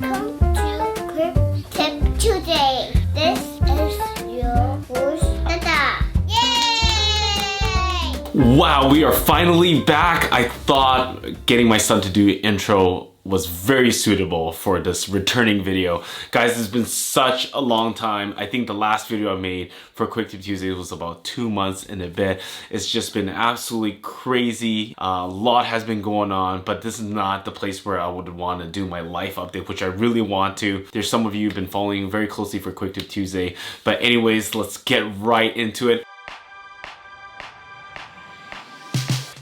Welcome to Quick Tip Tuesday. This is your host, Dada. Yay! Wow, we are finally back. I thought getting my son to do intro was very suitable for this returning video. Guys, it's been such a long time. I think the last video I made for Quick Tip Tuesday was about 2 months and a bit. It's just been absolutely crazy. A lot has been going on, but this is not the place where I would want to do my life update, which I really want to. There's some of you who've been following very closely for Quick Tip Tuesday. But anyways, let's get right into it.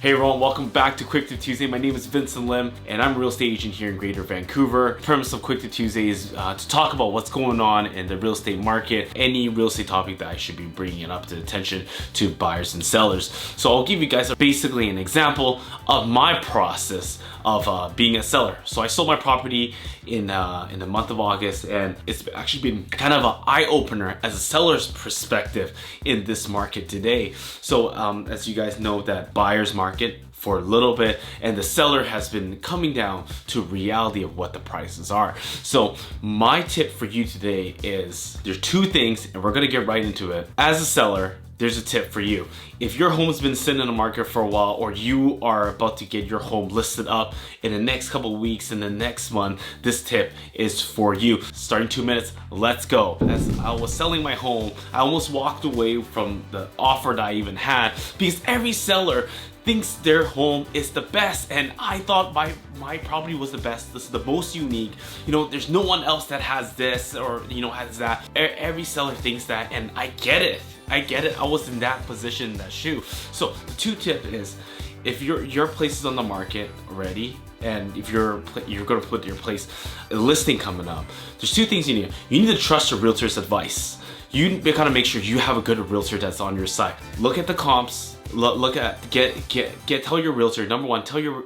Hey everyone, welcome back to Quick Tip Tuesday. My name is Vincent Lim and I'm a real estate agent here in Greater Vancouver. The premise of Quick Tip Tuesday is to talk about what's going on in the real estate market, any real estate topic that I should be bringing up to attention to buyers and sellers. So I'll give you guys basically an example of my process of being a seller. So I sold my property in the month of August, and it's actually been kind of an eye-opener as a seller's perspective in this market today. So as you guys know, that buyer's market for a little bit and the seller has been coming down to reality of what the prices are. So my tip for you today is there's two things, and we're gonna get right into it. As a seller, there's a tip for you. If your home's been sitting in the market for a while, or you are about to get your home listed up in the next couple of weeks, in the next month, this tip is for you. Starting 2 minutes, let's go. As I was selling my home, I almost walked away from the offer that I even had because every seller thinks their home is the best, and I thought my property was the best. This is the most unique. You know, there's no one else that has this or, you know, has that. Every seller thinks that, and I get it. I get it. I was in that position, that shoe. So the two tip is, if your place is on the market already, and if you're going to put your place a listing coming up, there's two things you need. You need to trust your realtor's advice. You gotta make sure you have a good realtor that's on your side. Look at the comps. Look at tell your realtor, number one, tell your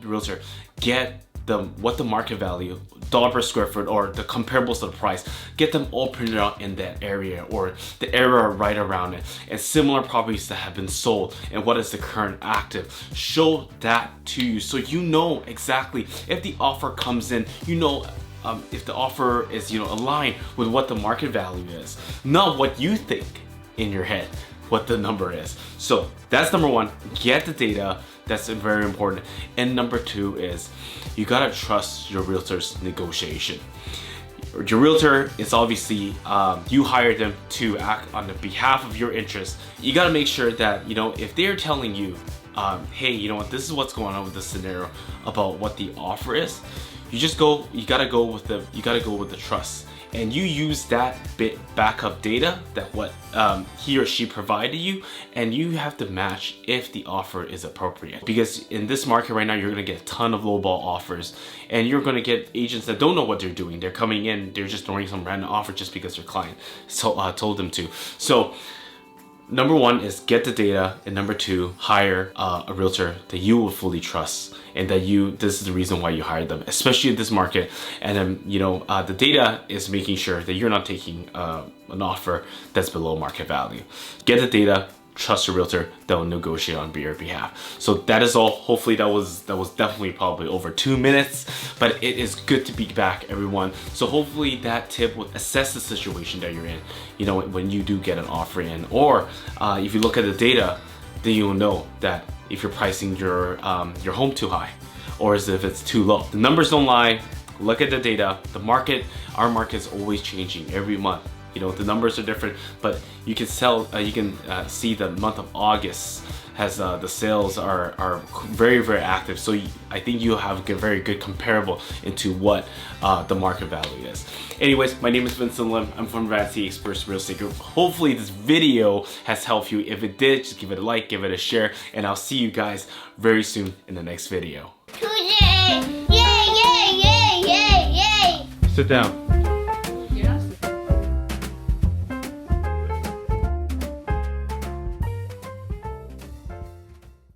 realtor, get what the market value, dollar per square foot, or the comparables of the price, get them all printed out in that area or the area right around it, and similar properties that have been sold and what is the current active. Show that to you so you know exactly if the offer comes in, you know if the offer is, you know, aligned with what the market value is, not what you think in your head what the number is. So that's number one, get the data. That's very important. And number two is you gotta trust your realtor's negotiation. Your realtor is obviously, you hired them to act on the behalf of your interest. You gotta make sure that, you know, if they're telling you, hey, you know what, this is what's going on with this scenario about what the offer is, you gotta go with the trust. And you use that backup data that what he or she provided you, and you have to match if the offer is appropriate. Because in this market right now, you're gonna get a ton of lowball offers, and you're gonna get agents that don't know what they're doing. They're coming in, they're just throwing some random offer just because their client told them to. So number one is get the data, and number two, hire a realtor that you will fully trust, and that this is the reason why you hired them, especially in this market. And then, you know, the data is making sure that you're not taking an offer that's below market value. Get the data, trust your realtor that will negotiate on your behalf. So that is all. Hopefully that was definitely probably over 2 minutes, but it is good to be back, everyone. So hopefully that tip will assess the situation that you're in, you know, when you do get an offer in, or if you look at the data, then you'll know that if you're pricing your home too high, or as if it's too low. The numbers don't lie. Look at the data. The market, our market is always changing every month. You know, the numbers are different, but you can see the month of August has the sales are very, very active. So I think you have a very good comparable into what the market value is. Anyways, my name is Vincent Lim. I'm from Vanity Experts Real Estate Group. Hopefully this video has helped you. If it did, just give it a like, give it a share, and I'll see you guys very soon in the next video. Tuesday! Yay, yay, yay, yay, yay! Sit down.